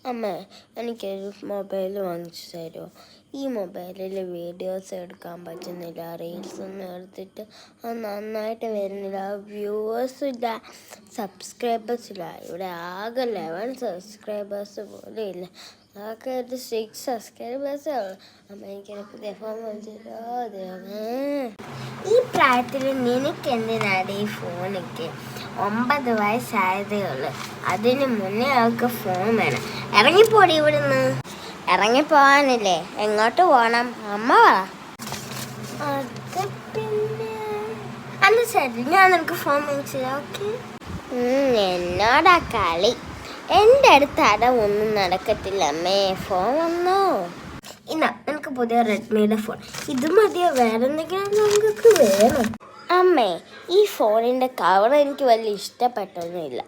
അമ്മ എനിക്കൊരു മൊബൈൽ വാങ്ങിച്ചു തരുമോ? ഈ മൊബൈലിൽ വീഡിയോസ് എടുക്കാൻ പറ്റുന്നില്ല, റീൽസ് ഒന്നും എടുത്തിട്ട് അത് നന്നായിട്ട് വരുന്നില്ല, വ്യൂവേഴ്സും ഇല്ല, സബ്സ്ക്രൈബേഴ്സ് ഇല്ല. ഇവിടെ ആകെ 11 സബ്സ്ക്രൈബേഴ്സ് പോലും ഇല്ല, ആകെ ഒരു 6 സബ്സ്ക്രൈബേഴ്സേ ഉള്ളൂ. അമ്മ എനിക്കൊരു പുതിയ ഫോൺ വാങ്ങിച്ചോ. ഈ പ്രായത്തിൽ നിനക്ക് എന്തിനാണ് ഈ ഫോണൊക്കെ? 9 വയസ്സായതേ ഉള്ളു, അതിന് മുന്നേ അവൾക്ക് ഫോൺ വേണം. ഇറങ്ങിപ്പോടി ഇവിടുന്ന്. ഇറങ്ങിപ്പോവാനില്ലേ? എങ്ങോട്ട് പോകണം? അമ്മ പറ. അത് പിന്നെ അല്ല ശരി, ഞാൻ നിനക്ക് ഫോൺ മേടിച്ചു. ഓക്കെ, എന്നോടാ കളി. എൻ്റെ അടുത്ത് ഒന്നും നടക്കത്തില്ല അമ്മേ. ഫോൺ വന്നോ? ഇന്നാ നിനക്ക് പുതിയ റെഡ്മിയുടെ ഫോൺ. ഇത് മതിയോ? വേറെ എന്തെങ്കിലും നിങ്ങൾക്ക് വേണം? അമ്മേ, ഈ ഫോണിൻ്റെ കവർ എനിക്ക് വലിയ ഇഷ്ടപ്പെട്ടൊന്നുമില്ല.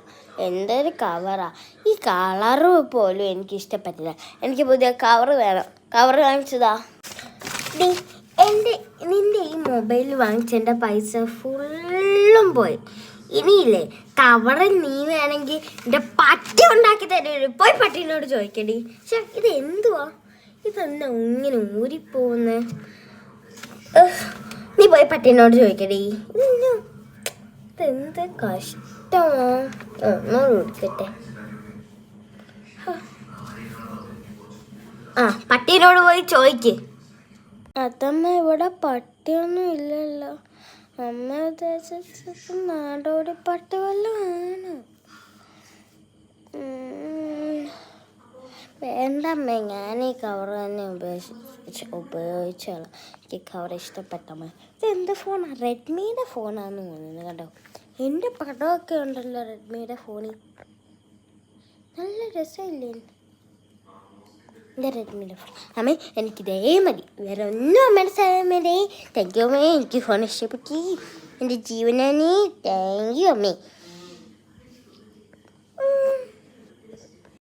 എന്തൊരു കവറാ! ഈ കളറ് പോലും എനിക്ക് ഇഷ്ടപ്പെട്ടില്ല. എനിക്ക് പുതിയ കവർ വേണം. കവർ വാങ്ങിച്ചതാ. നിന്റെ ഈ മൊബൈൽ വാങ്ങിച്ചതിൻ്റെ പൈസ ഫുള്ളും പോയി. ഇനിയില്ലേ, കവർ നീ വേണമെങ്കിൽ എൻ്റെ പട്ടി ഉണ്ടാക്കി തരും. പോയി പട്ടീനോട് ചോദിക്കടി. പക്ഷെ ഇത് എന്തുവാ? ഇതെന്നാ ഇങ്ങനെ ഊരിപ്പോകുന്നേ? നീ പോയി പട്ടീനോട് ചോദിക്കടി. ഇതെന്ത് കഷ്ടമാ. കൊടുക്കട്ടെ. പട്ടീനോട് പോയി ചോദിക്ക്. അതമ്മ, ഇവിടെ പട്ടിയൊന്നും ഇല്ലല്ലോ. അമ്മ ഉദ്ദേശിച്ചത് നാടോടി പട്ടി വല്ലതും ആണ്. വേണ്ടമ്മേ, ഞാൻ ഈ കവർ തന്നെ ഉപയോഗിച്ചോളാം. എനിക്ക് കവർ ഇഷ്ടപ്പെട്ടമ്മ. ഇതെന്ത് ഫോണാണ്? റെഡ്മിയുടെ ഫോണാണെന്ന് തോന്നുന്നു കേട്ടോ. എൻ്റെ പടമൊക്കെ ഉണ്ടല്ലോ റെഡ്മിയുടെ ഫോണിൽ. നല്ല രസമില്ലേ എൻ്റെ റെഡ്മിയുടെ ഫോൺ? അമ്മേ, എനിക്കിതേ മതി, വേറെ ഒന്നും അമ്മയുടെ സമയമേ. താങ്ക് യു അമ്മേ, എനിക്ക് ഫോൺ ഇഷ്ടപ്പെട്ടി. എൻ്റെ ജീവനാണ്. താങ്ക് യു അമ്മേ.